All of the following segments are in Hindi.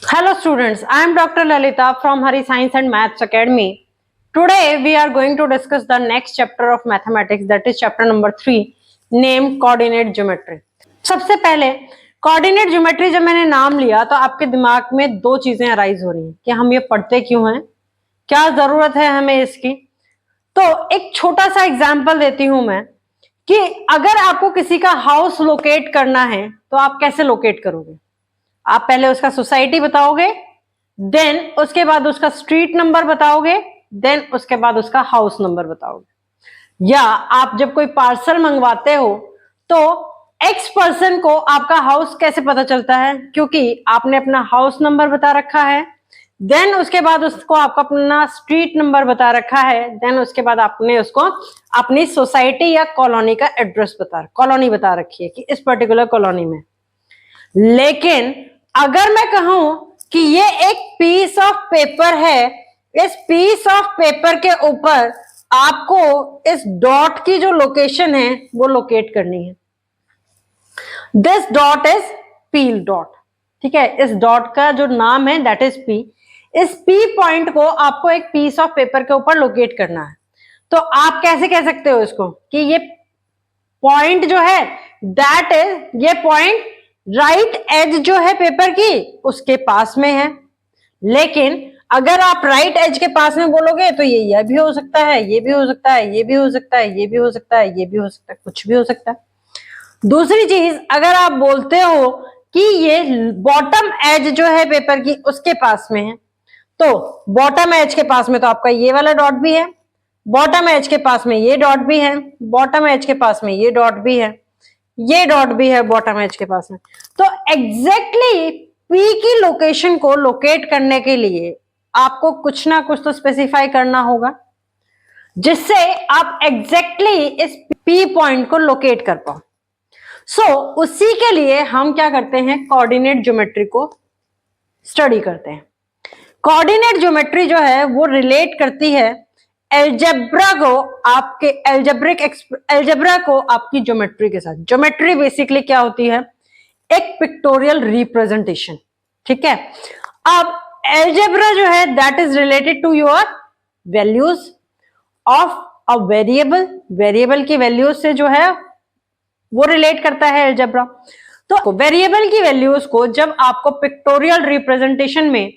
Hello students, I am Dr. Lalita from Hari Science and Maths Academy. Today we are going to discuss the next chapter of mathematics, that is chapter number 3 named coordinate geometry. सबसे पहले कोऑर्डिनेट ज्योमेट्री जब मैंने नाम लिया तो आपके दिमाग में दो चीजें अराइज हो रही हैं कि हम ये पढ़ते क्यों हैं, क्या जरूरत है हमें इसकी। तो एक छोटा सा एग्जांपल देती हूं मैं कि अगर आपको किसी का हाउस लोकेट करना है तो आप कैसे लोकेट करोगे। आप पहले उसका सोसाइटी बताओगे, देन उसके बाद उसका स्ट्रीट नंबर बताओगे, देन उसके बाद उसका हाउस नंबर बताओगे। या आप जब कोई पार्सल मंगवाते हो तो एक्स पर्सन को आपका हाउस कैसे पता चलता है, क्योंकि आपने अपना हाउस नंबर बता रखा है, देन उसके बाद उसको आपका अपना स्ट्रीट नंबर बता रखा है, देन उसके बाद आपने उसको अपनी सोसाइटी या कॉलोनी का एड्रेस कॉलोनी बता रखी है कि इस पर्टिकुलर कॉलोनी में। लेकिन अगर मैं कहूं कि ये एक पीस ऑफ पेपर है, इस पीस ऑफ पेपर के ऊपर आपको इस डॉट की जो लोकेशन है वो लोकेट करनी है। This dot is P dot, ठीक है। इस डॉट का जो नाम है दैट इज पी। इस पी पॉइंट को आपको एक पीस ऑफ पेपर के ऊपर लोकेट करना है। तो आप कैसे कह सकते हो इसको कि ये पॉइंट जो है दैट इज, ये पॉइंट राइट एज जो है पेपर की उसके पास में है। लेकिन अगर आप राइट एज के पास में बोलोगे तो ये भी हो सकता है, ये भी हो सकता है, ये भी हो सकता है, ये भी हो सकता है, ये भी हो सकता है, कुछ भी हो सकता है। दूसरी चीज, अगर आप बोलते हो कि ये बॉटम एज जो है पेपर की उसके पास में है, तो बॉटम एज के पास में तो आपका ये वाला डॉट भी है, बॉटम एज के पास में ये डॉट भी है, बॉटम एज के पास में ये डॉट भी है, ये डॉट भी है बॉटम एज के पास में। तो एग्जैक्टली पी की लोकेशन को लोकेट करने के लिए आपको कुछ ना कुछ तो स्पेसिफाई करना होगा जिससे आप एग्जैक्टली इस पी पॉइंट को लोकेट कर पाओ। सो उसी के लिए हम क्या करते हैं, कोऑर्डिनेट ज्योमेट्री को स्टडी करते हैं। कोऑर्डिनेट ज्योमेट्री जो है वो रिलेट करती है एल्जेब्रा को, आपके एल्जेब्रा को आपकी ज्योमेट्री के साथ। ज्योमेट्री बेसिकली क्या होती है, एक पिक्टोरियल रिप्रेजेंटेशन, ठीक है। अब एल्जेब्रा जो है that is related to your values of a variable, variable की वैल्यूज से जो है वो रिलेट करता है एल्जेब्रा। तो वेरिएबल की वैल्यूज को जब आपको पिक्टोरियल रिप्रेजेंटेशन में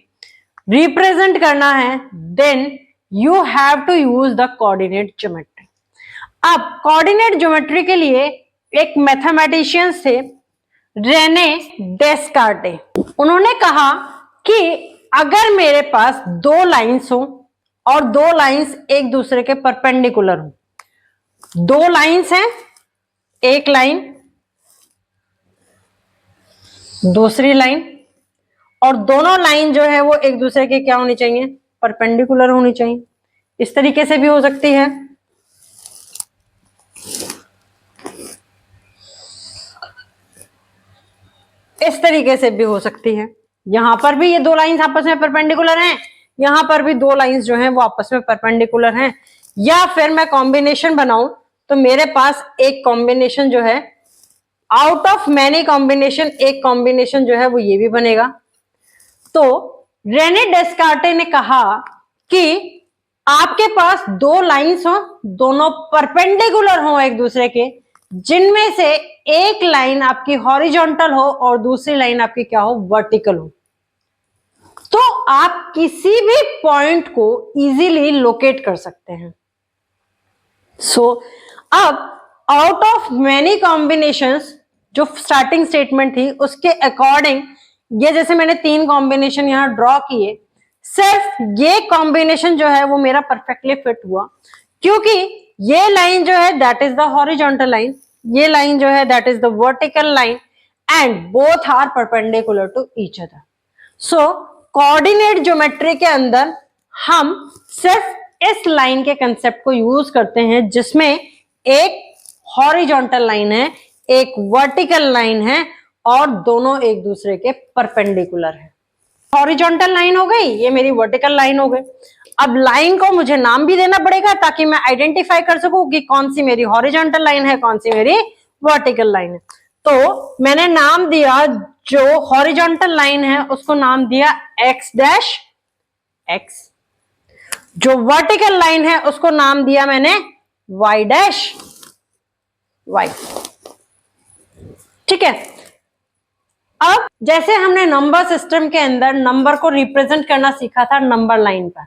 रिप्रेजेंट करना है then you have to use the coordinate geometry. अब कोऑर्डिनेट ज्योमेट्री के लिए एक मैथमेटिशियन थे रेने डेस्कार्टे। उन्होंने कहा कि अगर मेरे पास दो लाइंस हो और दो लाइंस एक दूसरे के परपेंडिकुलर हो, दो लाइंस हैं, एक लाइन दूसरी लाइन, और दोनों लाइन जो है वो एक दूसरे के क्या होनी चाहिए, परपेंडिकुलर होनी चाहिए। इस तरीके से भी हो सकती है, इस तरीके से भी हो सकती है। यहां पर भी ये दो लाइंस आपस में परपेंडिकुलर हैं, यहां पर भी दो लाइंस जो हैं वो आपस में परपेंडिकुलर हैं। या फिर मैं कॉम्बिनेशन बनाऊं तो मेरे पास एक कॉम्बिनेशन जो है आउट ऑफ मैनी कॉम्बिनेशन, एक कॉम्बिनेशन जो है वो ये भी बनेगा। तो रेने डेस्कार्टे ने कहा कि आपके पास दो लाइंस हो, दोनों परपेंडिकुलर हो एक दूसरे के, जिनमें से एक लाइन आपकी हॉरिजॉन्टल हो और दूसरी लाइन आपकी क्या हो, वर्टिकल हो। तो आप किसी भी पॉइंट को इजीली लोकेट कर सकते हैं। सो अब आउट ऑफ मेनी कॉम्बिनेशंस, जो स्टार्टिंग स्टेटमेंट थी उसके अकॉर्डिंग ये जैसे मैंने तीन कॉम्बिनेशन यहां ड्रॉ किए, सिर्फ ये कॉम्बिनेशन जो है वो मेरा परफेक्टली फिट हुआ क्योंकि ये लाइन जो है that is the horizontal line, ये लाइन जो है that is the vertical line, and both are perpendicular to each other. So coordinate geometry के अंदर हम सिर्फ इस लाइन के कंसेप्ट को यूज करते हैं जिसमें एक हॉरिजॉन्टल लाइन है, एक वर्टिकल लाइन है और दोनों एक दूसरे के परपेंडिकुलर है। हॉरिजॉन्टल लाइन हो गई, ये मेरी वर्टिकल लाइन हो गई। अब लाइन को मुझे नाम भी देना पड़ेगा ताकि मैं आइडेंटिफाई कर सकूं कि कौन सी मेरी हॉरिजॉन्टल लाइन है, कौन सी मेरी वर्टिकल लाइन है। तो मैंने नाम दिया जो हॉरिजॉन्टल लाइन है उसको नाम दिया x डैश x, जो वर्टिकल लाइन है उसको नाम दिया मैंने y डैश y। ठीक है, अब जैसे हमने नंबर सिस्टम के अंदर नंबर को रिप्रेजेंट करना सीखा था नंबर लाइन पर,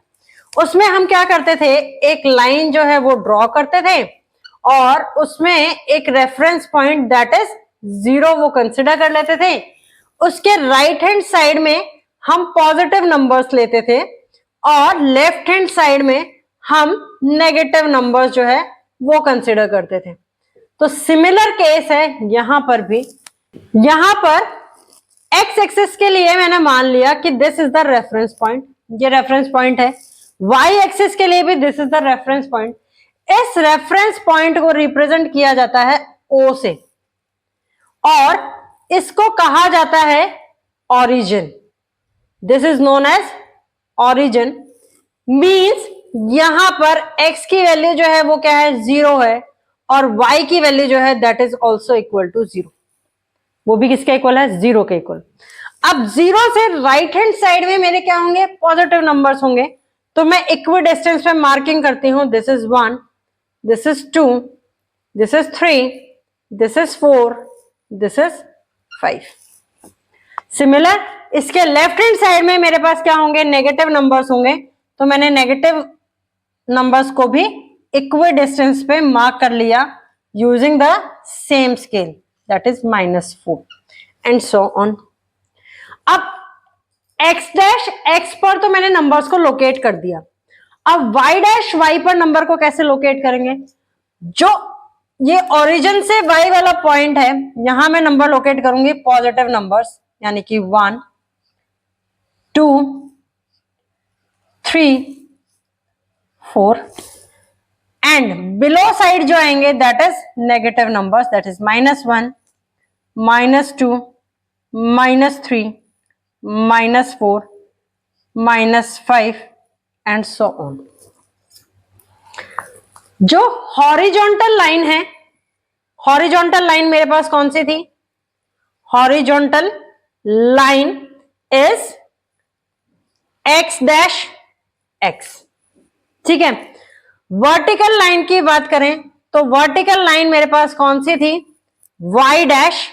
उसमें हम क्या करते थे, एक लाइन जो है वो ड्रॉ करते थे और उसमें एक रेफरेंस पॉइंट दैट इज 0 वो कंसिडर कर लेते थे। उसके राइट हैंड साइड में हम पॉजिटिव नंबर्स लेते थे और लेफ्ट हैंड साइड में हम नेगेटिव नंबर्स जो है वो कंसिडर करते थे। तो सिमिलर केस है यहां पर भी। यहां पर एक्स एक्सिस के लिए मैंने मान लिया कि this is the reference point, ये रेफरेंस पॉइंट है। वाई एक्सिस के लिए भी this is the reference point. इस रेफरेंस पॉइंट को रिप्रेजेंट किया जाता है ओ से और इसको कहा जाता है origin. This is known as origin. Means यहां पर x की वैल्यू जो है वो क्या है, 0 है और y की वैल्यू जो है that is also equal to 0। वो भी किसके इक्वल है, 0 के इक्वल। अब 0 से राइट हैंड साइड में मेरे क्या होंगे, पॉजिटिव नंबर्स होंगे। तो मैं इक्वी डिस्टेंस पे मार्किंग करती हूं, this is 1, this is 2, this is 3, this is 4, this is 5। Similar इसके लेफ्ट हैंड साइड में मेरे पास क्या होंगे, नेगेटिव नंबर्स होंगे। तो मैंने नेगेटिव नंबर्स को भी इक्वी डिस्टेंस पे मार्क कर लिया using the same scale that is -4 and so on. अब x डैश x पर तो मैंने नंबर्स को लोकेट कर दिया। अब y डैश y पर नंबर को कैसे लोकेट करेंगे, जो ये ओरिजिन से y वाला पॉइंट है यहां मैं नंबर लोकेट करूंगी पॉजिटिव नंबर्स, यानी कि 1, 2, 3, 4 एंड बिलो साइड जो आएंगे that is negative numbers, that is -1, -2, -3, -4, -5 and so on. जो हॉरिजॉन्टल लाइन है, हॉरिजॉन्टल लाइन मेरे पास कौन सी थी, horizontal line is x dash x। ठीक है, वर्टिकल लाइन की बात करें तो वर्टिकल लाइन मेरे पास कौन सी थी, y डैश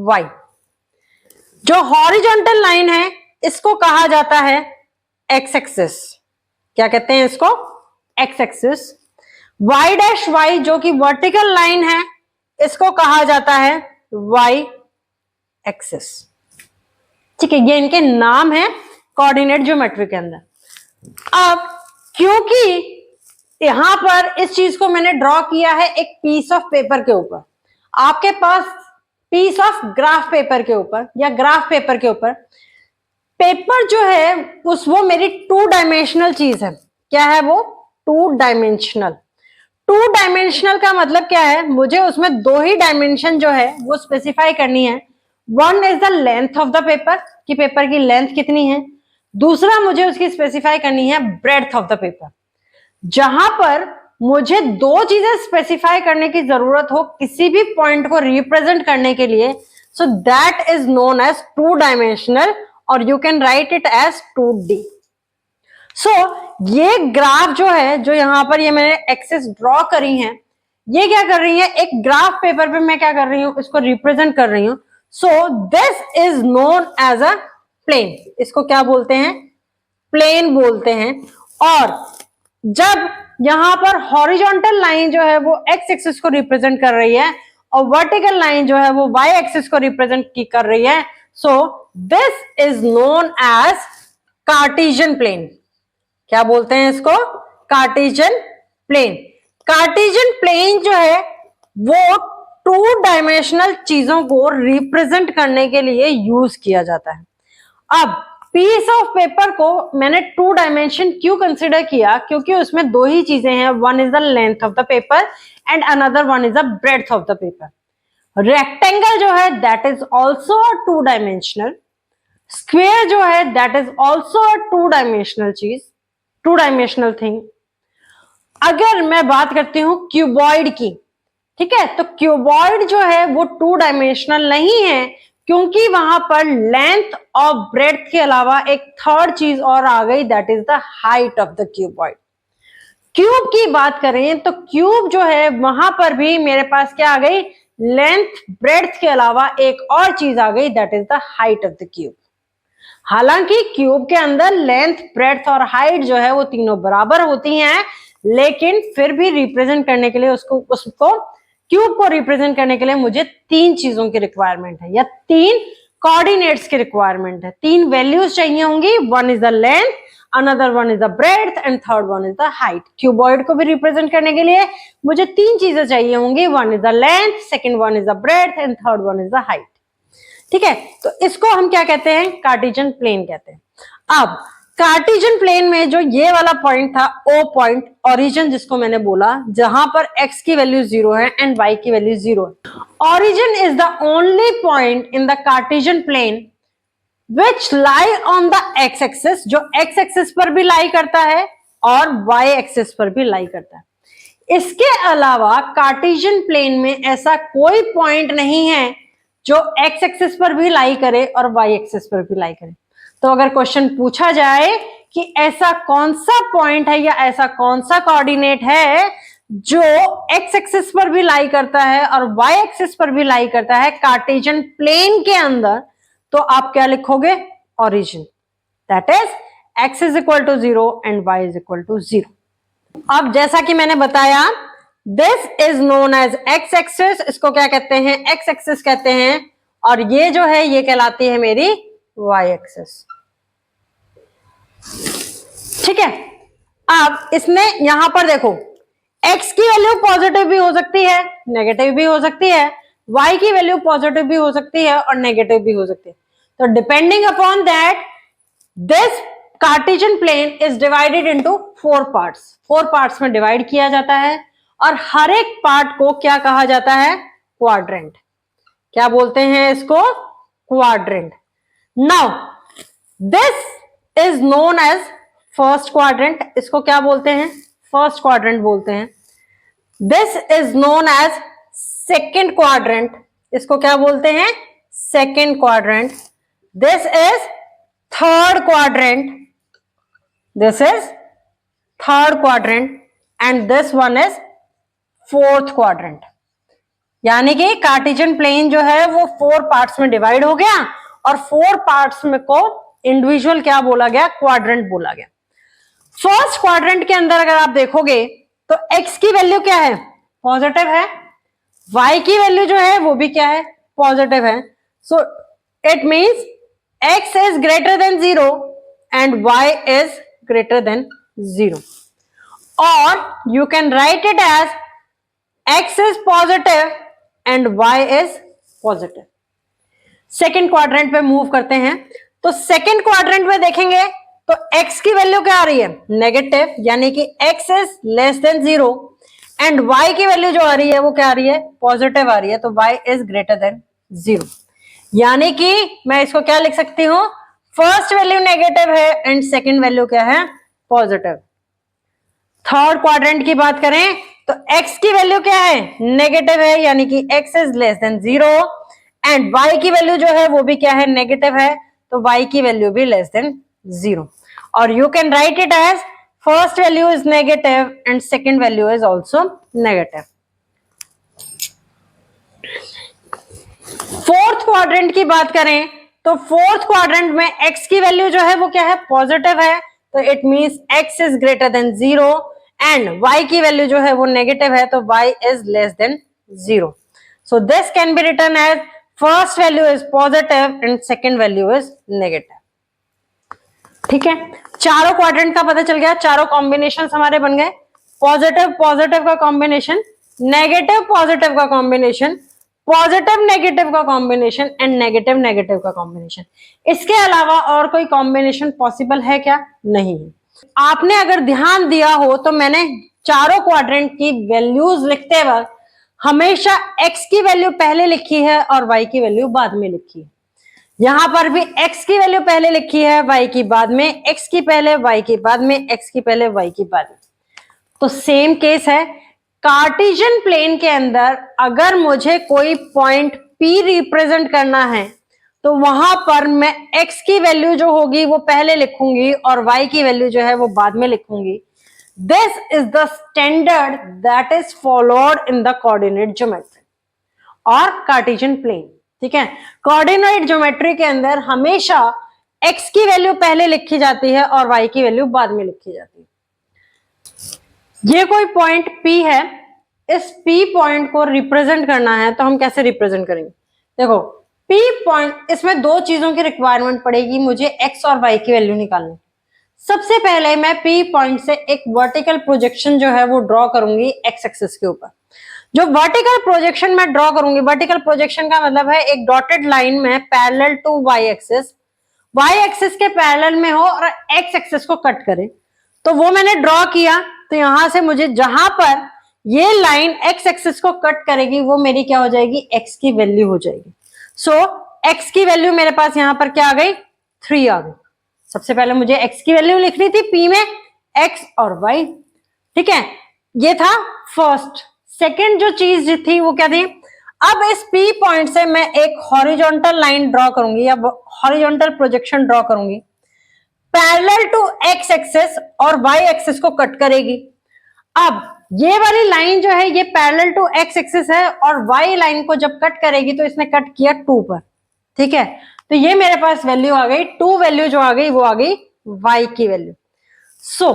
y। जो हॉरिजॉन्टल लाइन है इसको कहा जाता है x एक्सिस। क्या कहते हैं इसको, x axis. y dash y जो कि वर्टिकल लाइन है इसको कहा जाता है y एक्सिस। ठीक है, ये इनके नाम है कोऑर्डिनेट ज्योमेट्री के अंदर। अब क्योंकि यहां पर इस चीज को मैंने ड्रॉ किया है एक पीस ऑफ पेपर के ऊपर, आपके पास पीस ऑफ ग्राफ पेपर के ऊपर या ग्राफ पेपर के ऊपर, पेपर जो है वो मेरी 2 डायमेंशनल चीज है। क्या है वो, 2 डायमेंशनल। 2 डायमेंशनल का मतलब क्या है, मुझे उसमें 2 ही डायमेंशन जो है वो स्पेसिफाई करनी है। One is the length of the paper, कि पेपर की लेंथ कितनी है। दूसरा मुझे उसकी स्पेसिफाई करनी है ब्रेड्थ ऑफ द पेपर। जहां पर मुझे 2 चीजें स्पेसिफाई करने की जरूरत हो किसी भी पॉइंट को रिप्रेजेंट करने के लिए, so that is known as 2 dimensional और you can write it as 2D। So ये ग्राफ जो है, जो यहां पर ये मैंने एक्सिस ड्रॉ करी है, ये क्या कर रही है, एक ग्राफ पेपर पे मैं क्या कर रही हूं, इसको रिप्रेजेंट कर रही हूं। So this is known as a plane. इसको क्या बोलते हैं, प्लेन बोलते हैं। और जब यहां पर हॉरिजॉन्टल लाइन जो है वो एक्स एक्सिस को रिप्रेजेंट कर रही है और वर्टिकल लाइन जो है वो वाई एक्सिस को रिप्रेजेंट कर रही है, so this is known as Cartesian plane. क्या बोलते हैं इसको, कार्टेशियन प्लेन। कार्टेशियन प्लेन जो है वो 2 डायमेंशनल चीजों को रिप्रेजेंट करने के लिए यूज किया जाता है। अब पीस ऑफ पेपर को मैंने 2 डायमेंशन क्यों कंसिडर किया, क्योंकि उसमें 2 ही चीजें हैं, one is the length of the paper and another one is the breadth of the paper. Rectangle जो है that is also a 2 dimensional, square जो है that is also a 2 dimensional चीज, 2 डायमेंशनल थिंग। अगर मैं बात करती हूं क्यूबॉइड की, ठीक है, तो क्यूबॉइड जो है वो 2 डायमेंशनल नहीं है, क्योंकि वहां पर लेंथ और ब्रेड्थ के अलावा एक थर्ड चीज और आ गई, that is the height of the cuboid. Cube की बात करें तो क्यूब जो है वहां पर भी मेरे पास क्या आ गई, लेंथ ब्रेड्थ के अलावा एक और चीज आ गई, that is the height of the cube. हालांकि क्यूब के अंदर लेंथ ब्रेड्थ और हाइट जो है वो तीनों बराबर होती हैं, लेकिन फिर भी रिप्रेजेंट करने के लिए उसको क्यूब को रिप्रेजेंट करने के लिए मुझे तीन चीजों की रिक्वायरमेंट है, या तीन कोऑर्डिनेट्स की रिक्वायरमेंट है, तीन वैल्यूज चाहिए होंगी। One is the length, another one is the breadth and third one is the height. Cuboid को भी रिप्रेजेंट करने के लिए मुझे तीन चीजें चाहिए होंगी, one is the length, second one is the breadth and third one is the height. ठीक है, तो इसको हम क्या कहते हैं, कार्टेशियन प्लेन कहते हैं। अब कार्टेशियन प्लेन में जो ये वाला पॉइंट था, ओ पॉइंट, ओरिजिन जिसको मैंने बोला, जहां पर x की वैल्यू 0 है एंड y की वैल्यू 0 है। Origin is the only point in the Cartesian plane which lie on the x axis, जो x एक्सिस पर भी लाई करता है और y एक्सिस पर भी लाई करता है। इसके अलावा कार्टेशियन प्लेन में ऐसा कोई पॉइंट नहीं है जो x एक्सिस पर भी लाई करे और y एक्सिस पर भी लाई करे। तो अगर क्वेश्चन पूछा जाए कि ऐसा कौन सा पॉइंट है या ऐसा कौन सा कोऑर्डिनेट है जो x एक्सिस पर भी लाई करता है और y एक्सिस पर भी लाई करता है कार्टेशियन प्लेन के अंदर, तो आप क्या लिखोगे, origin, that is x is equal to 0 and y is equal to 0। अब जैसा कि मैंने बताया, this is known as x axis, इसको क्या कहते हैं, एक्स एक्सिस कहते हैं, और ये जो है ये कहलाती है मेरी वाई एक्सिस। ठीक है, अब इसमें यहां पर देखो, x की वैल्यू पॉजिटिव भी हो सकती है, नेगेटिव भी हो सकती है, y की वैल्यू पॉजिटिव भी हो सकती है और नेगेटिव भी हो सकती है। तो depending upon that this Cartesian plane is divided into 4 parts. 4 parts में डिवाइड किया जाता है और हर एक पार्ट को क्या कहा जाता है, क्वाड्रेंट। क्या बोलते हैं इसको, quadrant. Now this is known as first quadrant, इसको क्या बोलते हैं, फर्स्ट क्वाड्रेंट बोलते हैं। This is known as second quadrant, इसको क्या बोलते हैं, second quadrant. This is third quadrant, this is third quadrant and this one is fourth quadrant. यानी कि कार्टेशियन प्लेन जो है वो 4 पार्ट्स में डिवाइड हो गया और 4 पार्ट्स में को इंडिविजुअल क्या बोला गया, क्वाड्रेंट बोला गया। फर्स्ट क्वाड्रेंट के अंदर अगर आप देखोगे तो x की वैल्यू क्या है, पॉजिटिव है, y की वैल्यू जो है वो भी क्या है, पॉजिटिव है। So it means x is greater than 0 and y is greater than 0, और you can write it as x is positive and y is positive। Second quadrant पे मूव करते हैं, तो सेकेंड क्वाड्रेंट में देखेंगे तो x की वैल्यू क्या आ रही है, नेगेटिव, यानी कि x is less than 0 and y की वैल्यू जो आ रही है वो क्या आ रही है, पॉजिटिव आ रही है, तो y is greater than 0। यानी कि मैं इसको क्या लिख सकती हूं, फर्स्ट वैल्यू नेगेटिव है एंड सेकेंड वैल्यू क्या है, पॉजिटिव। थर्ड क्वाड्रेंट की बात करें तो x की वैल्यू क्या है, नेगेटिव है, यानी कि x is less than 0 and y की वैल्यू जो है वो भी क्या है, नेगेटिव है, तो y की वैल्यू भी लेस देन 0। और you can write it as first value is negative and second value is also negative. Fourth quadrant की बात करें तो फोर्थ क्वाड्रेंट में x की वैल्यू जो है वो क्या है, पॉजिटिव है, तो it means x is greater than 0 and y की वैल्यू जो है वो नेगेटिव है, तो y is less than 0। So this can be written as first value is positive and second value is negative. ठीक है, चारों क्वाड्रेंट का पता चल गया, चारों कॉम्बिनेशन हमारे बन गए, पॉजिटिव पॉजिटिव का कॉम्बिनेशन, नेगेटिव पॉजिटिव का कॉम्बिनेशन, पॉजिटिव नेगेटिव का कॉम्बिनेशन एंड नेगेटिव नेगेटिव का कॉम्बिनेशन। इसके अलावा और कोई कॉम्बिनेशन पॉसिबल है क्या, नहीं है। आपने अगर ध्यान दिया हो तो मैंने चारों क्वाड्रेंट की वैल्यूज लिखते वक्त हमेशा x की वैल्यू पहले लिखी है और y की वैल्यू बाद में लिखी है। यहां पर भी x की वैल्यू पहले लिखी है, y की बाद में, x की पहले y की बाद में, x की पहले y की बाद में। तो सेम केस है, कार्टेशियन प्लेन के अंदर अगर मुझे कोई पॉइंट P रिप्रेजेंट करना है तो वहां पर मैं x की वैल्यू जो होगी वो पहले लिखूंगी और y की वैल्यू जो है वो बाद में लिखूंगी। This is the standard that is followed in the coordinate geometry और कार्टेशियन प्लेन। ठीक है, कोऑर्डिनेट ज्योमेट्री के अंदर हमेशा x की वैल्यू पहले लिखी जाती है और y की वैल्यू बाद में लिखी जाती है। ये कोई पॉइंट P है, इस P पॉइंट को रिप्रेजेंट करना है तो हम कैसे रिप्रेजेंट करेंगे? देखो P पॉइंट, इसमें दो चीजों की रिक्वायरमेंट पड़ेगी मुझे, x और y की वैल्यू निकालनी। सबसे पहले मैं P पॉइंट से एक वर्टिकल प्रोजेक्शन जो है वो ड्रॉ करूंगी x एक्सिस के ऊपर। जो वर्टिकल प्रोजेक्शन मैं ड्रॉ करूंगी, वर्टिकल प्रोजेक्शन का मतलब है एक डॉटेड लाइन में पैरेलल टू y एक्सिस के पैरेलल में हो और x एक्सिस को कट करे। तो वो मैंने ड्रॉ किया, तो यहां से मुझे जहां पर ये लाइन x एक्सिस को कट करेगी वो मेरी क्या हो जाएगी? x की वैल्यू हो जाएगी। सो x की वैल्यू मेरे पास यहां पर क्या आ गई? 3 आ गई। सबसे पहले मुझे x की वैल्यू लिखनी थी P में, x और y। ठीक है, ये था फर्स्ट। सेकेंड जो चीज थी वो क्या थी? अब इस P पॉइंट से मैं एक हॉरिजॉन्टल लाइन ड्रॉ करूंगी या हॉरिजॉन्टल प्रोजेक्शन ड्रॉ करूंगी पैरेलल टू x एक्सिस और y एक्सिस को कट करेगी। अब ये वाली लाइन जो है ये पैरेलल टू x एक्सिस है और y लाइन को जब कट करेगी तो इसने कट किया 2 पर। ठीक है, तो ये मेरे पास वैल्यू आ गई 2, वैल्यू जो आ गई वो आ गई y की वैल्यू। सो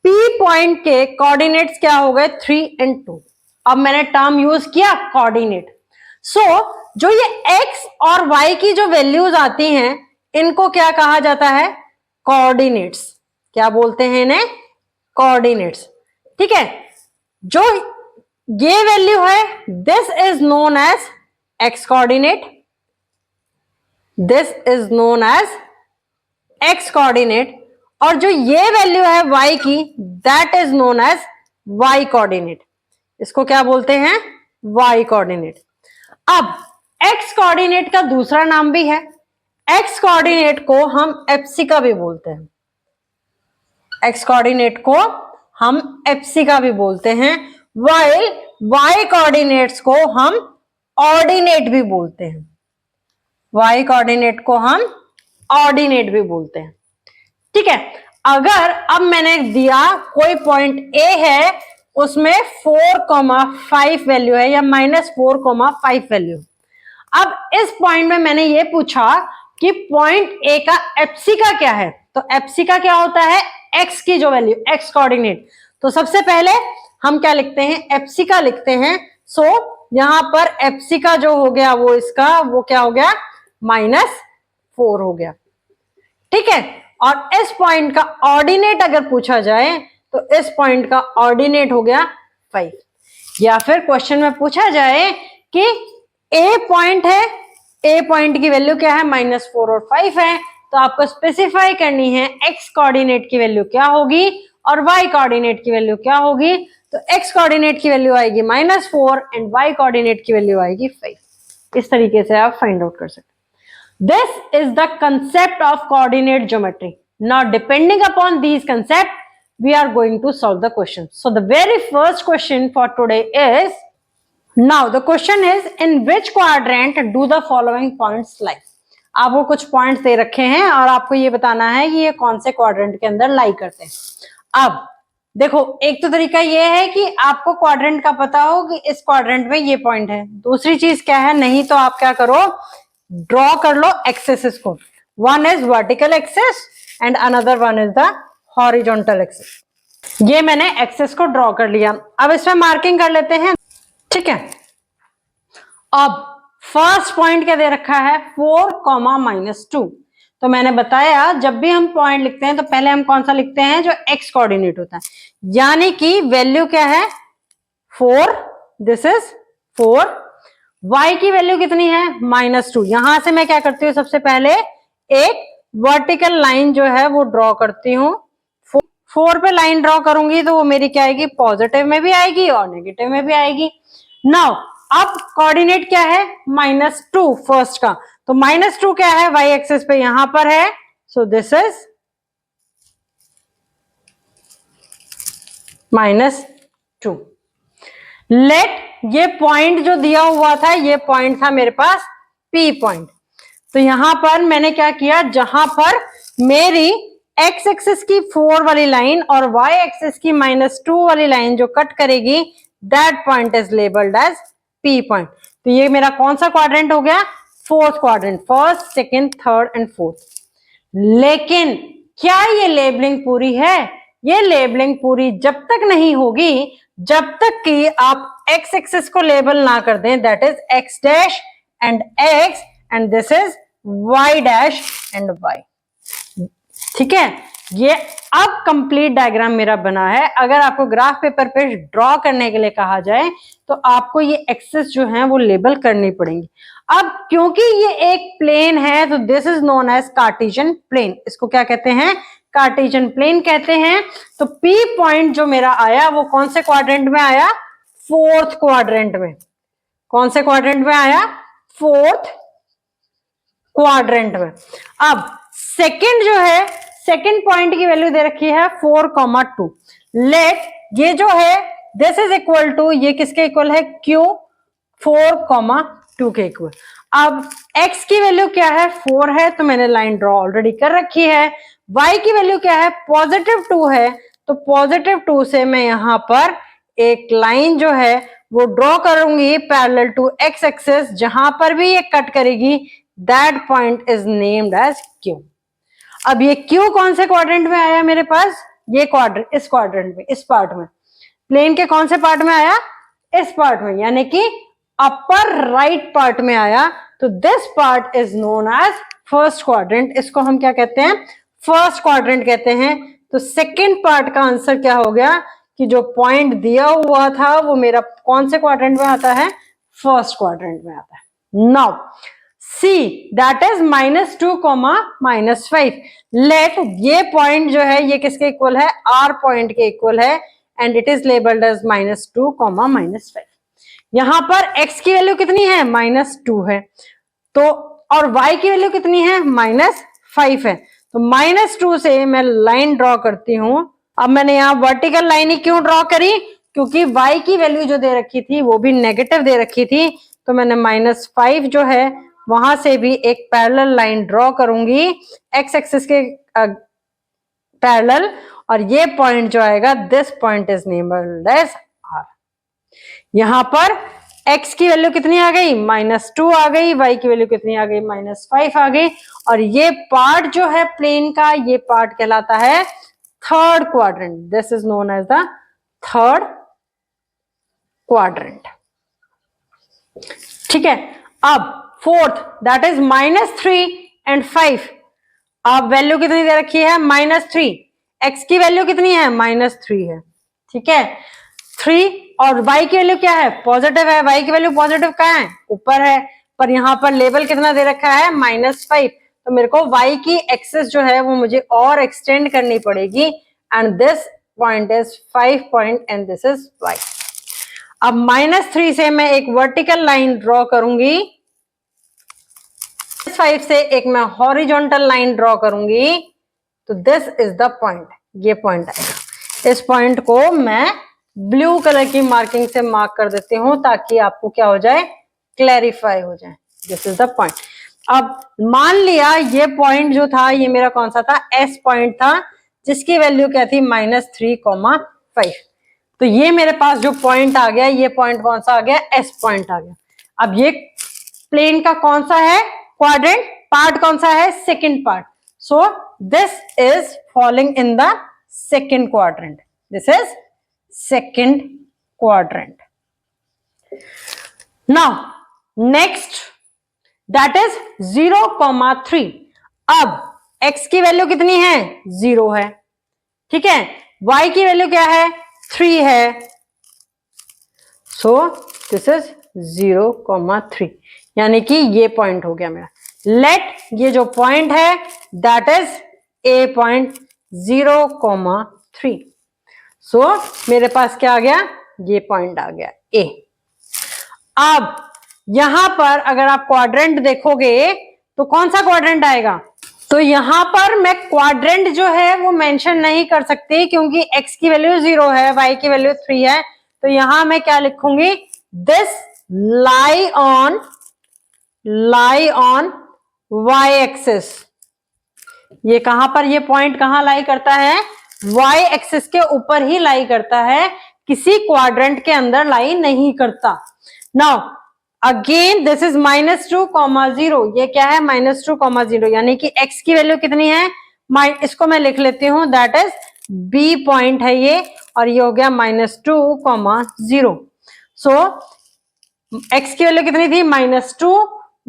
P पॉइंट के कोऑर्डिनेट्स क्या हो गए? 3 और 2। अब मैंने टर्म यूज किया कोऑर्डिनेट। सो जो ये x और y की जो वैल्यूज आती हैं इनको क्या कहा जाता है? कोऑर्डिनेट्स। क्या बोलते हैं इन्हें? कोऑर्डिनेट्स। ठीक है, जो ये वैल्यू है this is known as x coordinate, this is known as x coordinate, और जो ये वैल्यू है y की that is known as y coordinate. इसको क्या बोलते हैं? y coordinate. अब x कोऑर्डिनेट का दूसरा नाम भी है, x कोऑर्डिनेट को हम एप्सिका भी बोलते हैं। x कोऑर्डिनेट को हम एप्सिका भी बोलते हैं, while y कोऑर्डिनेट्स को हम ऑर्डिनेट भी बोलते हैं। y कोऑर्डिनेट को हम ऑर्डिनेट भी बोलते हैं। ठीक है, अगर अब मैंने दिया कोई पॉइंट A है उसमें 4,5 वैल्यू है या -4,5 वैल्यू। अब इस पॉइंट में मैंने ये पूछा कि पॉइंट A का एप्सिका क्या है, तो एप्सिका क्या होता है? x की जो वैल्यू, x कोऑर्डिनेट। तो सबसे पहले हम क्या लिखते हैं? एप्सिका लिखते हैं। सो यहां पर एप्सिका जो हो गया वो इसका वो क्या हो गया? -4 हो गया। ठीक है, और इस पॉइंट का ऑर्डिनेट अगर पूछा जाए तो इस पॉइंट का ऑर्डिनेट हो गया 5। या फिर क्वेश्चन में पूछा जाए कि A पॉइंट है, A पॉइंट की वैल्यू क्या है? -4 और 5 है, तो आपको स्पेसिफाई करनी है x कोऑर्डिनेट की वैल्यू क्या होगी और y कोऑर्डिनेट की वैल्यू क्या होगी। तो x कोऑर्डिनेट की वैल्यू आएगी -4 एंड y कोऑर्डिनेट की वैल्यू आएगी 5। इस तरीके से आप फाइंड आउट कर सकते हैं। This is the concept of coordinate geometry. Now, depending upon these concepts, we are going to solve the question. So, the very first question for today is, now the question is, in which quadrant do the following points lie? आपको कुछ पॉइंट्स दे रखे हैं और आपको ये बताना है कि ये कौन से क्वाड्रेंट के अंदर लाई करते हैं। अब देखो, एक तो तरीका ये है कि आपको क्वाड्रेंट का पता हो कि इस क्वाड्रेंट में ये पॉइंट है। दूसरी चीज क्या है? नहीं तो आप क्या करो, ड्रॉ कर लो एक्सेस को। One is vertical access and another one is the horizontal axis. ये मैंने एक्सेस को ड्रॉ कर लिया। अब इसमें मार्किंग कर लेते हैं। ठीक है, अब फर्स्ट पॉइंट क्या दे रखा है? 4,-2। तो मैंने बताया जब भी हम पॉइंट लिखते हैं तो पहले हम कौन सा लिखते हैं? जो एक्स कोऑर्डिनेट होता है, यानी कि वैल्यू क्या है? 4, दिस इज 4। y की वैल्यू कितनी है? -2। यहां से मैं क्या करती हूँ? सबसे पहले एक वर्टिकल लाइन जो है वो ड्रॉ करती हूँ। 4 पे लाइन ड्रॉ करूंगी तो वो मेरी क्या आएगी? पॉजिटिव में भी आएगी और नेगेटिव में भी आएगी। नाउ अब कोऑर्डिनेट क्या है? -2 फर्स्ट का। तो -2 क्या है? y एक्सिस पे यहां पर है। So this is -2। लेट ये पॉइंट जो दिया हुआ था, ये पॉइंट था मेरे पास P पॉइंट। तो यहां पर मैंने क्या किया, जहां पर मेरी एक्स एक्सिस की 4 वाली लाइन और वाई एक्सिस की -2 वाली लाइन जो कट करेगी, that point is labelled as P point. तो ये मेरा कौन सा क्वाड्रेंट हो गया, fourth quadrant, first second third and fourth. लेकिन क्या ये लेबलिंग पूरी है? ये लेबलिंग पूरी जब तक नहीं होगी जब तक कि आप एक्स एक्सिस को लेबल ना कर दें, that is x dash and x and this is y dash and y. ठीक है, ये अब कंप्लीट डायग्राम मेरा बना है। अगर आपको ग्राफ पेपर पे ड्रॉ करने के लिए कहा जाए तो आपको ये एक्सिस जो है वो लेबल करनी पड़ेंगी। अब क्योंकि ये एक प्लेन है तो this is known as Cartesian plane. इसको क्या कहते हैं, कार्टेशियन प्लेन कहते हैं। तो पी पॉइंट जो मेरा आया वो कौन से क्वाड्रेंट में आया, फोर्थ क्वाड्रेंट में। कौन से क्वाड्रेंट में आया, फोर्थ क्वाड्रेंट में। अब सेकंड जो है, सेकंड पॉइंट की वैल्यू दे रखी है 4,2। लेट ये जो है दिस इज इक्वल टू, ये किसके इक्वल है, Q 4,2 के इक्वल। अब x की वैल्यू क्या है, 4 है, तो मैंने लाइन ड्रॉ ऑलरेडी कर रखी है। y की वैल्यू क्या है, +2 है, तो +2 से मैं यहां पर एक लाइन जो है वो ड्रॉ करूंगी पैरेलल टू x एक्सिस। जहां पर भी ये कट करेगी that point is named as Q। अब ये Q कौन से क्वाड्रेंट में आया मेरे पास, ये क्वाड्रेंट, इस क्वाड्रेंट में, इस पार्ट में, प्लेन के कौन से पार्ट में आया, इस पार्ट में, यानी कि अपर राइट पार्ट में आया। तो this part is known as first quadrant. इसको हम क्या कहते हैं, फर्स्ट क्वाड्रेंट कहते हैं। तो सेकंड पार्ट का आंसर क्या हो गया कि जो पॉइंट दिया हुआ था वो मेरा कौन से क्वाड्रेंट में आता है, फर्स्ट क्वाड्रेंट में आता है। Now C that is -2, -5। Let ये पॉइंट जो है ये किसके इक्वल है, R पॉइंट के इक्वल है and it is labelled as -2, -5। यहां पर x की वैल्यू कितनी है, -2 है, तो और y की वैल्यू कितनी है, -5 है। तो -2 से मैं लाइन ड्रॉ करती हूं। अब मैंने यहाँ वर्टिकल लाइन ही क्यों ड्रॉ करी, क्योंकि y की वैल्यू जो दे रखी थी वो भी नेगेटिव दे रखी थी। तो मैंने -5 जो है वहां से भी एक पैरेलल लाइन ड्रॉ करूंगी एक्स एक्सिस के पैरेलल, और ये पॉइंट जो आएगा this point is named as R। यहां पर x की वैल्यू कितनी आ गई, -2 आ गई, y की वैल्यू कितनी आ गई, -5 आ गई, और ये पार्ट जो है प्लेन का, ये पार्ट कहलाता है third quadrant. This is known as the third quadrant. ठीक है, अब फोर्थ दैट इज -3 एंड 5। अब वैल्यू कितनी दे रखी है, -3, x की वैल्यू कितनी है, -3 है। ठीक है, 3 और y की वैल्यू क्या है, पॉजिटिव है, y की वैल्यू पॉजिटिव कहाँ है, ऊपर है, पर यहाँ पर लेवल कितना दे रखा है, -5। तो मेरे को y की एक्सिस जो है वो मुझे और एक्सटेंड करनी पड़ेगी and this point is 5 point and this is y। अब -3 से मैं एक वर्टिकल लाइन ड्रॉ करूंगी, 5 से एक मैं हॉरिजॉन्टल लाइन ड्रॉ करूंगी, तो दिस इज द पॉइंट, ये पॉइंट आएगा। इस पॉइंट को मैं ब्लू कलर की मार्किंग से मार्क कर देती हूं ताकि आपको क्या हो जाए, क्लैरिफाई हो जाए। This is the point. अब मान लिया ये पॉइंट जो था ये मेरा कौन सा था, S पॉइंट था, जिसकी वैल्यू क्या थी, -3,5। तो ये मेरे पास जो पॉइंट आ गया, ये पॉइंट कौन सा आ गया, S पॉइंट आ गया। अब ये प्लेन का कौन सा है क्वाड्रेंट, पार्ट कौन सा है, second part. So this is falling in the second quadrant, this is second quadrant. Now next that is 0,3। अब x की वैल्यू कितनी है, 0 है, ठीक है, y की वैल्यू क्या है, 3 है, सो दिस इज 0,3, यानी कि ये पॉइंट हो गया मेरा। लेट ये जो पॉइंट है दैट इज A पॉइंट 0,3। सो मेरे पास क्या आ गया, ये पॉइंट आ गया A। अब यहां पर अगर आप क्वाड्रेंट देखोगे तो कौन सा क्वाड्रेंट आएगा, तो यहां पर मैं क्वाड्रेंट जो है वो मेंशन नहीं कर सकती क्योंकि x की वैल्यू 0 है, y की वैल्यू 3 है। तो यहां मैं क्या लिखूंगी, this lie on y axis. ये कहां पर, ये पॉइंट कहां लाई करता है, वाई एक्सिस के ऊपर ही लाई करता है, किसी क्वाड्रेंट के अंदर लाई नहीं करता। नाउ अगेन दिस इज -2,0, ये क्या है, -2,0, यानी कि x की वैल्यू कितनी है, इसको मैं लिख लेती हूं, दैट इज b पॉइंट है ये, और ये हो गया -2,0। सो x की वैल्यू कितनी थी, -2,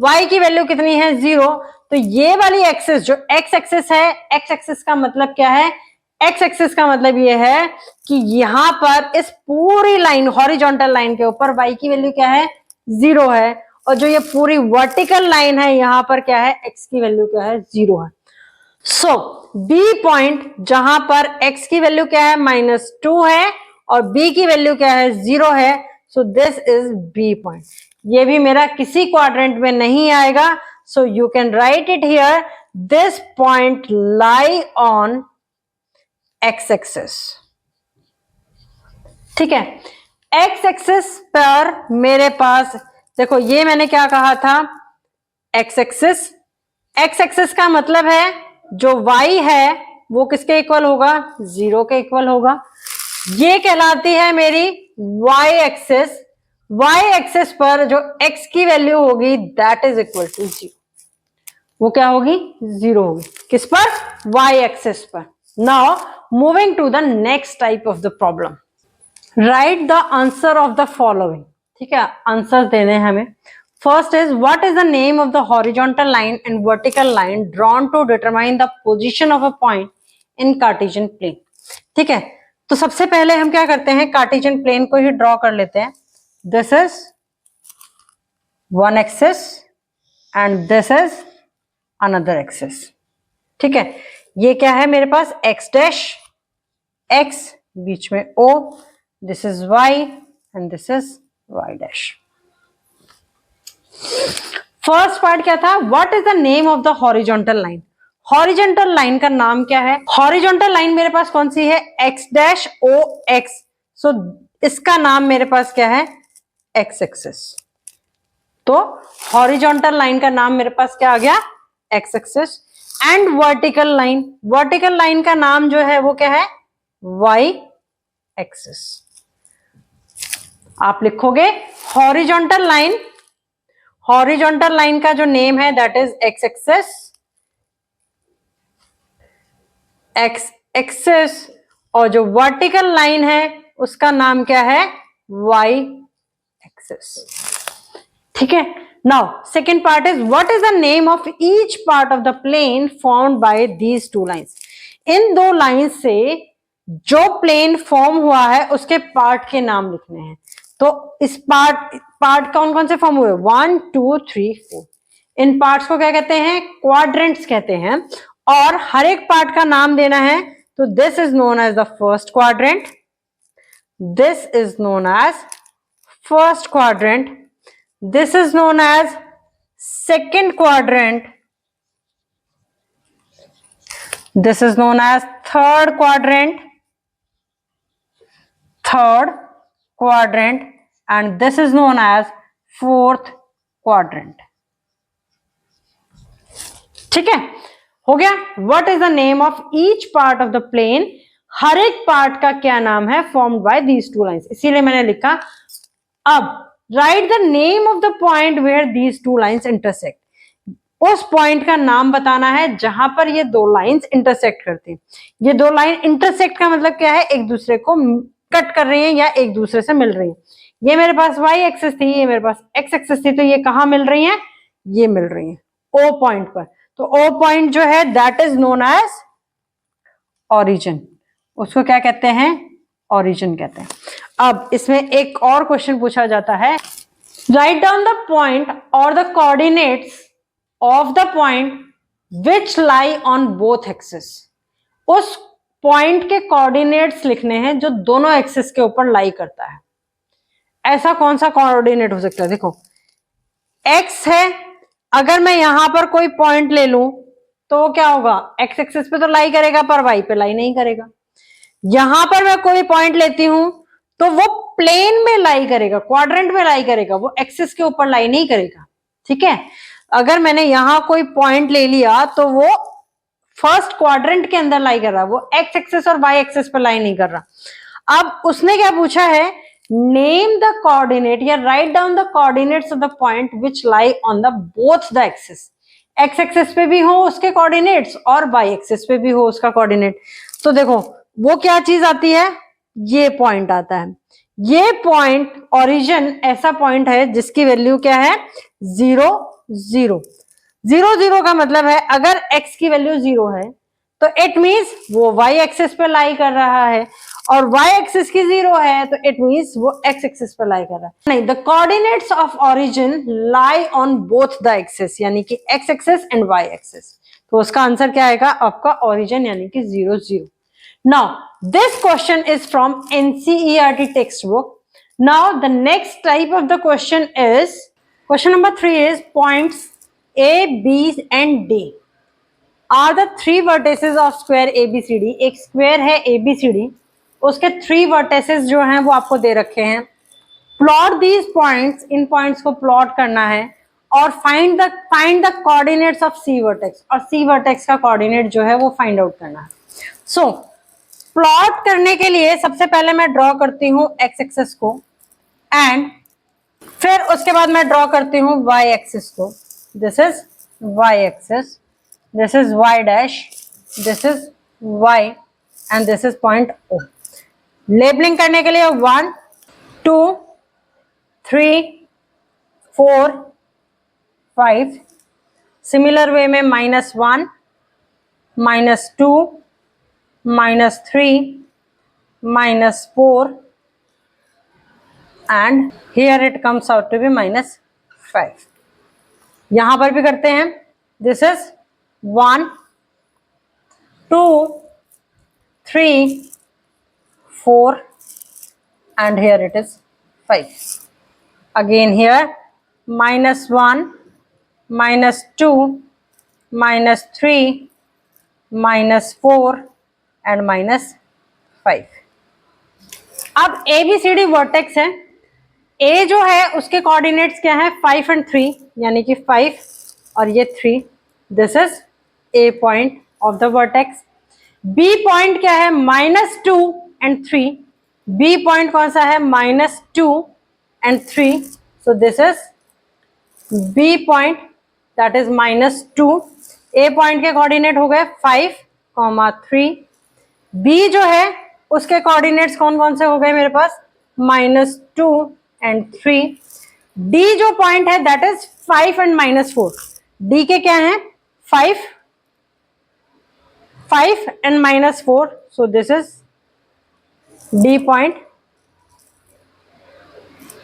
y की वैल्यू कितनी है, 0। तो ये वाली एक्सिस जो x एक्सिस है, x एक्सिस का मतलब क्या है, x एक्सिस का मतलब ये है कि यहां पर इस पूरी लाइन, हॉरिजॉन्टल लाइन के ऊपर y की वैल्यू क्या है, 0 है, और जो ये पूरी वर्टिकल लाइन है यहां पर क्या है, x की वैल्यू क्या है, 0 है। सो B पॉइंट जहां पर x की वैल्यू क्या है, -2 है, और B की वैल्यू क्या है, 0 है, so this is B point. ये भी मेरा किसी क्वाड्रेंट में नहीं आएगा, so you can write it here, this point lie on x axis. ठीक है, x एक्सिस पर मेरे पास देखो, ये मैंने क्या कहा था, x एक्सिस, x एक्सिस का मतलब है जो y है वो किसके इक्वल होगा, 0 के इक्वल होगा। ये कहलाती है मेरी y एक्सिस। y एक्सिस पर जो x की वैल्यू होगी दैट इज इक्वल टू 0, वो क्या होगी, 0 होगी, किस पर, y एक्सिस पर। Now moving to the next type of the problem, write the answer of the following. ठीक है, आंसर देने हैं हमें। First is what is the name of the horizontal line and vertical line drawn to determine the position of a point in Cartesian plane. ठीक है, तो सबसे पहले हम क्या करते हैं, कार्टेशियन प्लेन को ही ड्रॉ कर लेते हैं। This is one axis and this is another axis. ठीक है, ये क्या है मेरे पास, एक्स डैश, एक्स बीच में O, this is y and this is y dash. First part क्या था, what is the name of the horizontal line. Horizontal line का नाम क्या है, हॉरिजॉन्टल लाइन मेरे पास कौन सी है, एक्स डैश ओ एक्स, सो इसका नाम मेरे पास क्या है, एक्स एक्सिस। तो हॉरिजॉन्टल लाइन का नाम मेरे पास क्या आ गया, x axis. And vertical line, vertical line का नाम जो है वो क्या है, वाई एक्सिस। आप लिखोगे हॉरिजॉन्टल लाइन, हॉरिजॉन्टल लाइन का जो नेम है that is x axis, x axis, और जो वर्टिकल लाइन है उसका नाम क्या है, वाई एक्सिस। ठीक है, now second part is what is the name of each part of the plane formed by these two lines. इन दो लाइन से जो प्लेन फॉर्म हुआ है उसके पार्ट के नाम लिखने हैं। तो इस पार्ट कौन कौन से फॉर्म हुए, 1 2 3 4, इन पार्ट्स को क्या कहते हैं, क्वाड्रेंट्स कहते हैं, और हर एक पार्ट का नाम देना है। तो this is known as the first quadrant, this is known as first quadrant, this is known as second quadrant, this is known as third quadrant, and this is known as fourth quadrant. ठीक है, हो गया। what is the name of each part of the plane, हर एक पार्ट का क्या नाम है, formed by these two lines, इसीलिए मैंने लिखा। अब write the name of the point where these two lines intersect, उस पॉइंट का नाम बताना है जहां पर ये दो लाइंस इंटरसेक्ट करती हैं। ये दो लाइन इंटरसेक्ट का मतलब क्या है, एक दूसरे को कट कर रही हैं या एक दूसरे से मिल रही हैं। ये मेरे पास y एक्सिस थी, ये मेरे पास x एक्सिस थी, तो ये कहां मिल रही हैं, ये मिल रही हैं O पॉइंट पर। तो O पॉइंट जो है that is known as origin, उसको क्या कहते हैं, ओरिजिन कहते हैं। अब इसमें एक और क्वेश्चन पूछा जाता है, राइट डाउन द पॉइंट और the coordinates of the point which lie on both axis. उस पॉइंट के कोऑर्डिनेट्स लिखने हैं जो दोनों एक्सिस के ऊपर लाई करता है। ऐसा कौन सा कोऑर्डिनेट हो सकता है, देखो x है, अगर मैं यहां पर कोई पॉइंट ले लूं तो क्या होगा, x एक्सिस पे तो लाई करेगा पर y पे लाई नहीं करेगा। यहां पर मैं कोई पॉइंट लेती हूं तो वो प्लेन में लाई करेगा, क्वाड्रेंट में लाई करेगा, वो एक्सिस के ऊपर लाई नहीं करेगा। ठीक है, अगर मैंने यहां कोई पॉइंट ले लिया तो वो फर्स्ट क्वाड्रेंट के अंदर लाई कर रहा है, वो एक्स एक्सिस और वाई एक्सिस पर लाई नहीं कर रहा। अब उसने क्या पूछा है, नेम द कोऑर्डिनेट या write down the coordinates of the point which lie on the both the axis. X axis पे भी हो उसके कोऑर्डिनेट्स और वाई एक्सिस पे भी हो उसका कोऑर्डिनेट। तो देखो वो क्या चीज आती है, ये पॉइंट आता है। ये पॉइंट ओरिजिन ऐसा पॉइंट है जिसकी वैल्यू क्या है, 0 0 0 0 का मतलब है अगर x की वैल्यू 0 है तो इट मींस वो y एक्सिस पे लाई कर रहा है, और y एक्सिस की 0 है तो इट मींस वो x एक्सिस पे लाई कर रहा है। नहीं, the coordinates of origin lie on both the axis, यानी कि x axis and y axis. तो उसका आंसर क्या आएगा आपका ओरिजिन, यानी कि 0 0। Now, this question is from NCERT textbook. Now, the next type of the question is, question number 3 is points A, B and D are the three vertices of square ABCD. एक square है ABCD, उसके 3 vertices जो हैं वो आपको दे रखे हैं। Plot these points, in points को plot करना है और find the coordinates of C vertex, और C vertex का coordinate जो है वो find out करना है। So, प्लॉट करने के लिए सबसे पहले मैं ड्रॉ करती हूँ एक्स एक्सिस को, एंड फिर उसके बाद मैं ड्रॉ करती हूँ वाई एक्सिस को। This is y axis, this is y dash, this is y and this is point O. Labelling करने के लिए 1 2 3 4 5, सिमिलर वे में -1 -2 -3 -4 and here it comes out to be -5। यहां पर भी करते हैं, this is 1 2 3 4 and here it is 5। again here -1 -2 -3 -4 and -5। अब ABCD वर्टेक्स है, A जो है उसके कोऑर्डिनेट्स क्या है, 5 एंड 3, यानी कि 5 और ये 3। This is A point of the vertex. B point क्या है, -2 एंड 3। B पॉइंट कौन सा है, -2 and 3। So this is B point, that is -2। A point के कोऑर्डिनेट हो गए 5, 3। B जो है उसके कोऑर्डिनेट्स कौन कौन से हो गए मेरे पास, -2 एंड 3। D जो पॉइंट है दैट इज 5 एंड -4। D के क्या है, 5 and -4। So this is D point,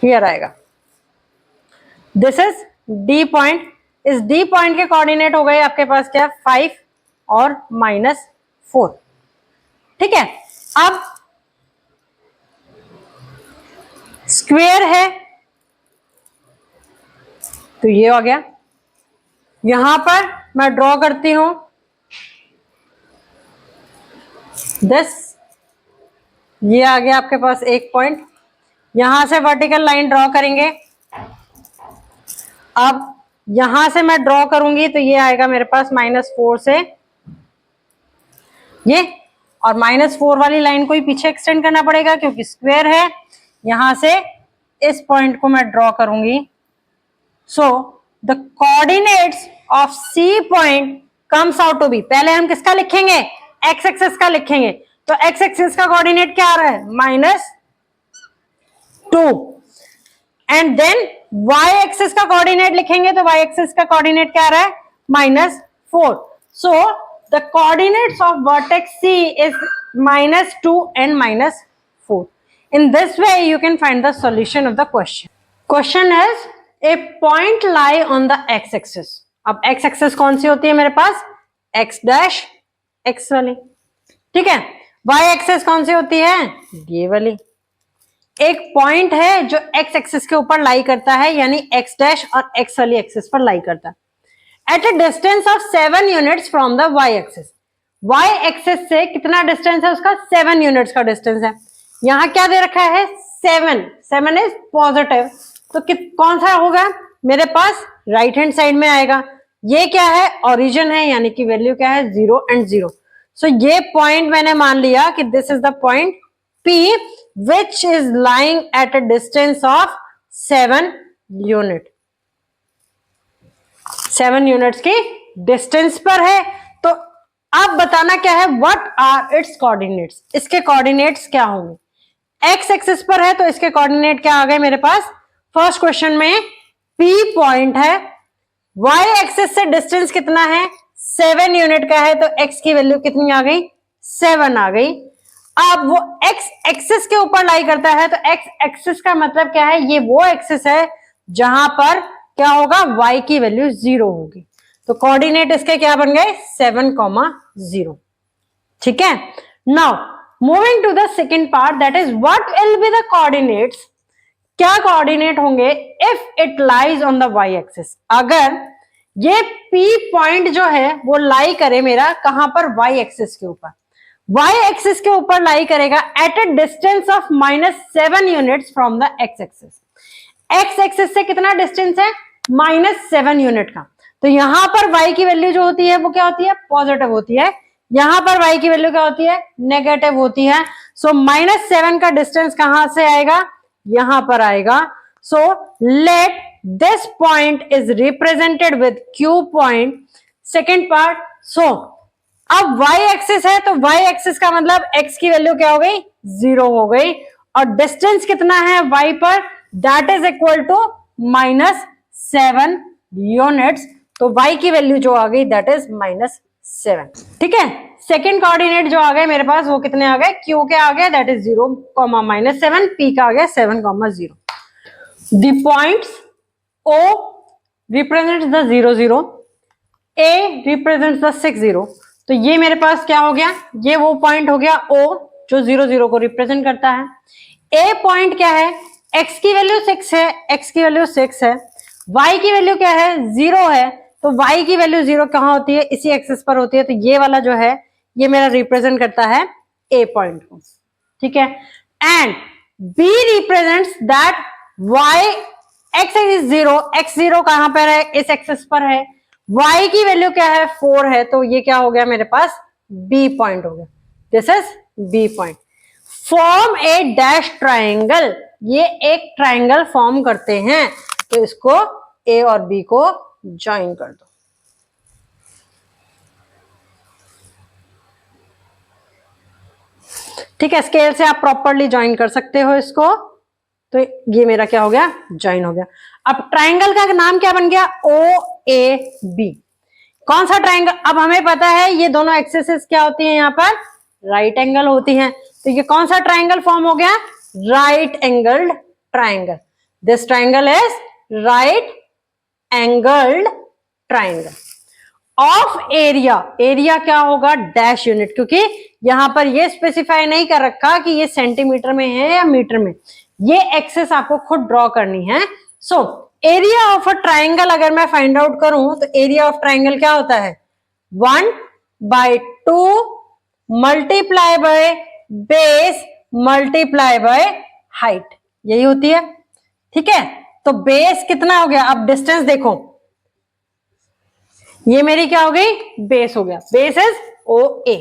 here आएगा। This is D point. इस D पॉइंट के कोऑर्डिनेट हो गए आपके पास क्या, 5 और -4। ठीक है, अब स्क्वायर है तो ये हो गया। यहां पर मैं ड्रॉ करती हूं दिस, ये आ गया आपके पास एक पॉइंट। यहां से वर्टिकल लाइन ड्रॉ करेंगे। अब यहां से मैं ड्रॉ करूंगी तो ये आएगा मेरे पास -4 से ये, और -4 वाली लाइन को ही पीछे एक्सटेंड करना पड़ेगा क्योंकि स्क्वायर है। यहां से इस पॉइंट को मैं ड्रॉ करूंगी। So the coordinates of C point comes out to be, पहले हम किसका लिखेंगे, एक्स एक्सिस का लिखेंगे। तो एक्स एक्सिस का कोऑर्डिनेट क्या आ रहा है, -2, एंड देन वाई एक्सिस का कोऑर्डिनेट लिखेंगे तो वाई एक्सिस का कोऑर्डिनेट क्या आ रहा है, -4। सो the coordinates of vertex C is -2 and -4. In this way you can find the solution of the question. Question is a point lie on the x-axis. अब x-axis कौन सी होती है मेरे पास, x dash x वाली, ठीक है। y-axis कौन सी होती है, ये वाली। एक पॉइंट है जो x-axis के ऊपर लाई करता है, यानी x dash और x वाली एक्सिस पर लाई करता है। At a distance of 7 units from the y-axis. y-axis से कितना डिस्टेंस है उसका, 7 यूनिट्स का डिस्टेंस है। यहां क्या दे रखा है, 7 इज पॉजिटिव, तो कौन सा होगा, मेरे पास राइट हैंड साइड में आएगा। ये क्या है, ओरिजिन है, यानी कि वैल्यू क्या है 0 and 0। सो ये पॉइंट मैंने मान लिया कि this is the point P which is lying at a distance of 7 unit. 7 units की डिस्टेंस पर है। तो अब बताना क्या है, व्हाट आर इट्स कोऑर्डिनेट्स, इसके कोऑर्डिनेट्स क्या होंगे। एक्स एक्सिस पर है तो इसके कोऑर्डिनेट क्या आ गए मेरे पास, फर्स्ट क्वेश्चन में P पॉइंट है, y एक्सिस से डिस्टेंस कितना है 7 यूनिट का है, तो x की वैल्यू कितनी आ गई 7 आ गई। अब वो x एक्सिस के ऊपर लाई करता है, तो x एक्सिस का मतलब क्या है, ये वो एक्सिस है जहां पर क्या होगा, y की वैल्यू 0 होगी। तो कोऑर्डिनेट इसके क्या बन गए 7,0। ठीक है। Now moving to the second part, that is what will be the coordinates, क्या कोऑर्डिनेट होंगे if it lies on the y axis. अगर ये P पॉइंट जो है वो लाई करे मेरा कहां पर, y एक्सिस के ऊपर। y एक्सिस के ऊपर लाई करेगा at a distance of -7 units from the x axis. x axis से कितना डिस्टेंस है -7 यूनिट का। तो यहां पर y की वैल्यू जो होती है वो क्या होती है, पॉजिटिव होती है। यहां पर y की वैल्यू क्या होती है, नेगेटिव होती है। सो -7 का डिस्टेंस कहां से आएगा, यहां पर आएगा। So let this point is represented with Q point. Second part, so अब y एक्सिस है तो y एक्सिस का मतलब x की वैल्यू क्या हो गई 0 हो गई, और डिस्टेंस कितना है y पर, that is equal to -7 units. तो y की वैल्यू जो आ गई दैट इज -7। ठीक है। सेकेंड कोऑर्डिनेट जो आ गए मेरे पास वो कितने आ गए, q के आ गए दैट इज 0, -7, p का आ गया 7,0। The points o represents the 0 0, a represents the 6 0। तो ये मेरे पास क्या हो गया, ये वो पॉइंट हो गया O जो 0 0 को रिप्रेजेंट करता है। A पॉइंट क्या है, x की वैल्यू 6 है, x की वैल्यू 6 है, y की वैल्यू क्या है 0 है, तो y की वैल्यू 0 कहां होती है, इसी एक्सिस पर होती है। तो ये वाला जो है ये मेरा रिप्रेजेंट करता है A पॉइंट को। ठीक है। And B represents that y x is 0, x 0 कहां पर है, इस एक्सिस पर है, y की वैल्यू क्या है 4 है, तो ये क्या हो गया मेरे पास B पॉइंट हो गया। This is B point. Form A dash triangle, ये एक ट्राइंगल फॉर्म करते हैं, तो इसको A और B को ज्वाइन कर दो। ठीक है, स्केल से आप प्रॉपरली ज्वाइन कर सकते हो इसको। तो ये मेरा क्या हो गया, ज्वाइन हो गया। अब ट्राइंगल का नाम क्या बन गया, OAB। कौन सा ट्राइंगल, अब हमें पता है ये दोनों एक्सिस क्या होती है, यहाँ पर राइट एंगल होती हैं। तो ये कौन सा ट्राइंगल फॉर्म हो गया, right angled triangle. This triangle is right angled triangle of area. Area क्या होगा, डैश यूनिट, क्योंकि यहां पर ये स्पेसिफाई नहीं कर रखा कि ये सेंटीमीटर में है या मीटर में, ये एक्सेस आपको खुद ड्रॉ करनी है। So area of a triangle अगर मैं फाइंड आउट करूं तो एरिया ऑफ ट्राइंगल क्या होता है, 1/2 multiply by base multiply by height, यही होती है। ठीक है। तो बेस कितना हो गया, अब डिस्टेंस देखो, ये मेरी क्या हो गई, बेस हो गया, बेस इज OA।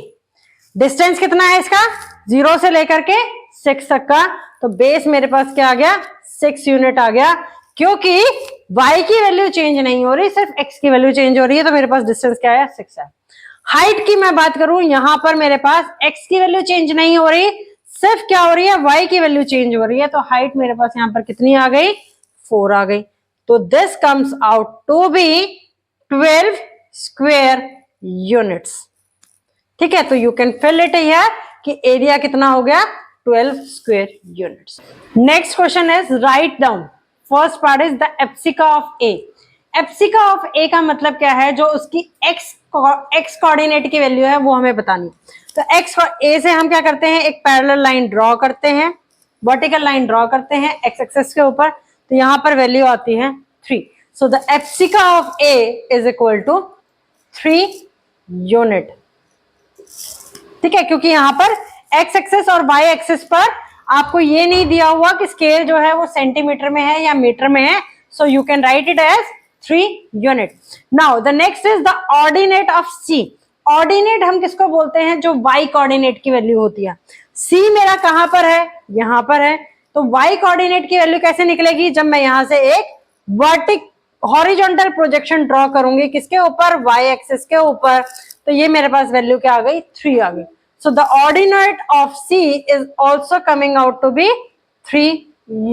डिस्टेंस कितना है इसका, 0 से लेकर के 6 तक का, तो बेस मेरे पास क्या आ गया 6 यूनिट आ गया, क्योंकि y की वैल्यू चेंज नहीं हो रही, सिर्फ x की वैल्यू चेंज हो रही है, तो मेरे पास डिस्टेंस क्या है 6 है। हाइट की मैं बात करूं, यहां पर मेरे पास x की वैल्यू चेंज नहीं हो रही, सिर्फ क्या हो रही है y की वैल्यू चेंज हो रही है, तो हाइट मेरे पास यहां पर कितनी आ गई 4 आ गई। तो this comes out to be 12 square units. ठीक है। तो you can fill it here कि एरिया कितना हो गया 12 square units. Next question is write down, first part is the abscissa of A. Abscissa of A का मतलब क्या है, जो उसकी एक्स कोऑर्डिनेट की वैल्यू है वो हमें बतानी। तो एक्स ए से हम क्या करते हैं, एक पैरेलल लाइन ड्रॉ करते हैं, वर्टिकल लाइन ड्रॉ करते हैं एक्स एक्सिस के ऊपर, तो यहां पर वैल्यू आती है 3। So the abscissa of A is equal to 3 unit. ठीक है, क्योंकि यहां पर एक्स एक्सिस और वाई एक्सिस पर आपको ये नहीं दिया हुआ कि स्केल जो है वो सेंटीमीटर में है या मीटर में है, So you can write it as 3 unit. Now the next is the ordinate of C. Ordinate हम किसको बोलते हैं? जो y कोऑर्डिनेट की वैल्यू होती है. C मेरा कहां पर है? यहां पर है. तो y कोऑर्डिनेट की वैल्यू कैसे निकलेगी? जब मैं यहां से एक वर्टिक हॉरिजॉन्टल प्रोजेक्शन ड्रॉ करूंगी किसके ऊपर? y एक्सिस के ऊपर. तो ये मेरे पास वैल्यू क्या आ गई? 3 आ गई. So the ordinate of C is also coming out to be 3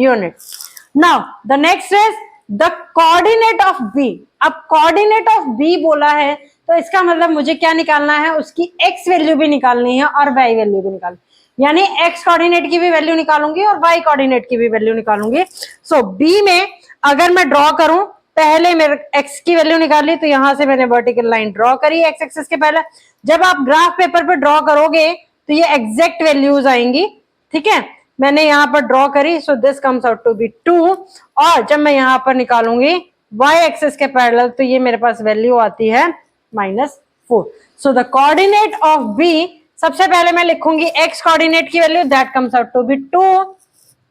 units. Now the next is the coordinate of B. अब coordinate of B बोला है तो इसका मतलब मुझे क्या निकालना है? उसकी x वैल्यू भी निकालनी है और y वैल्यू भी निकालनी है. यानी x कोऑर्डिनेट की भी वैल्यू निकालूंगी और y कोऑर्डिनेट की भी वैल्यू निकालूंगी. सो B में अगर मैं ड्रॉ करूं, पहले मेरे x की वैल्यू निकाली तो यहां से मैंने वर्टिकल लाइन ड्रॉ करी x एक्सिस के पहले. जब आप ग्राफ पेपर पे ड्रॉ करोगे तो ये एग्जैक्ट वैल्यूज आएंगी. ठीक है, मैंने यहाँ पर ड्रॉ करी. So this comes out to be 2. और जब मैं यहाँ पर निकालूंगी y एक्सिस के पैरेलल तो ये मेरे पास वैल्यू आती है -4. So the coordinate of B, सबसे पहले मैं लिखूंगी x कोऑर्डिनेट की value, that comes out to be 2.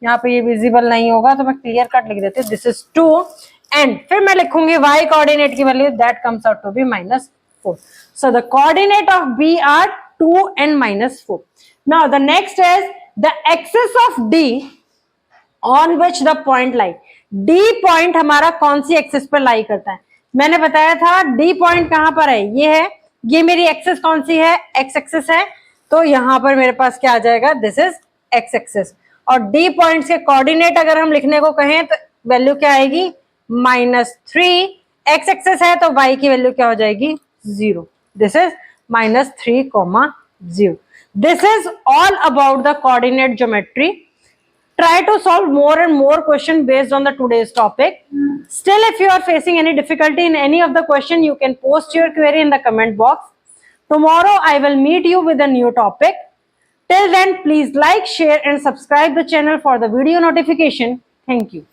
यहाँ पे ये विजिबल नहीं होगा तो मैं क्लियर कट लिख देती हूँ, दिस इज 2. एंड फिर मैं लिखूंगी y कोऑर्डिनेट की value, that comes out to be -4. So the coordinate of B are 2 and -4. Now the next is the axis of D on which the point lie. D point हमारा कौन सी एक्सिस पर लाई करता है? मैंने बताया था D point कहां पर है? ये है. ये मेरी एक्सिस कौन सी है? X एक्सिस है. तो यहां पर मेरे पास क्या आ जाएगा? This is X axis. और D पॉइंट्स के कोऑर्डिनेट अगर हम लिखने को कहें तो वैल्यू क्या आएगी? -3. X एक्सिस है तो Y की वैल्यू क्या हो जाएगी? 0. This is -3, 0. This is all about the coordinate geometry. Try to solve more and more questions based on the today's topic. Still, if you are facing any difficulty in any of the question, you can post your query in the comment box. Tomorrow, I will meet you with a new topic. Till then, please like, share and subscribe the channel for the video notification. Thank you.